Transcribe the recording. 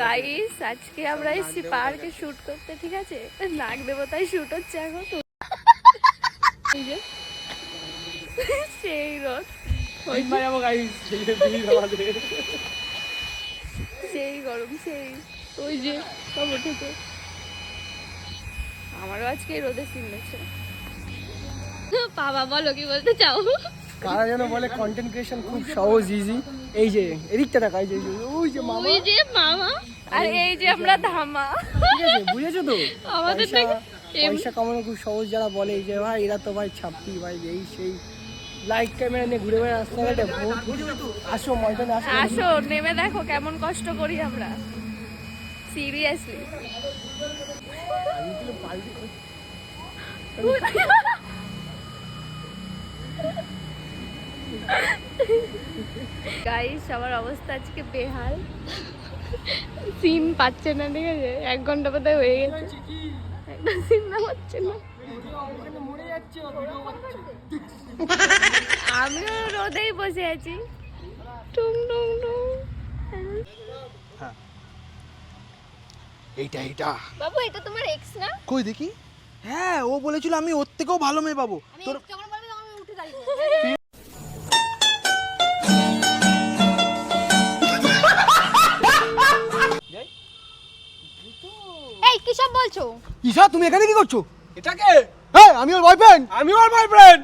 Guys আজকে আমরা এসেছি পার্কে শুট করতে, ঠিক আছে? নাগ দেবতায় শুট হচ্ছে এখন। এই যে সেই রোদ, সেই গরম, সেই ওই যে সব উঠেছে। আমারও আজকে এই রোদে সিন হচ্ছে। বাবা বলো কি বলতে চাও? কারা যেন বলে কন্টেন্ট ক্রিয়েশন খুব সহজ, ইজি। এই যে এদিকটা দেখা, এই যে ওই যে মামা, ওই যে মামা, আর এই যে আমরা ধামা। ঠিক আছে, বুঝেছো তো? আমাদের পয়সা কামানো খুব সহজ যারা বলে যে ভাই এরা তো ভাই ছাপ্পি, ভাই এই সেই লাইট ক্যামেরা নিয়ে ঘুরে বেড়ায় রাস্তাঘাটে। আসো ময়দানে, আসো নেমে দেখো কেমন কষ্ট করি আমরা, সিরিয়াসলি। গাইস আমার অবস্থা আজকে বেহাল, সিন পাচ্ছে না, ঠিক আছে? 1 ঘন্টা বোধহয় হয়ে গেছে, একটা সিন না হচ্ছে না। আমিও রোদেই বসে আছি। টুং টুং টুং। এইটা এইটা বাবু এটা তোমার এক্স না? কই দেখি। হ্যাঁ, ও বলেছিল আমি ওর থেকেও ভালো মেয়ে পাবো। তোর কেমন বলবি আমি উঠে দাঁড়িয়ে। এই কি সব বলছো? ঈশা, তুমি এখানে কি করছো? এটাকে হ্যাঁ, আমি ওর বয়ফ্রেন্ড। আমি ওর বয়ফ্রেন্ড।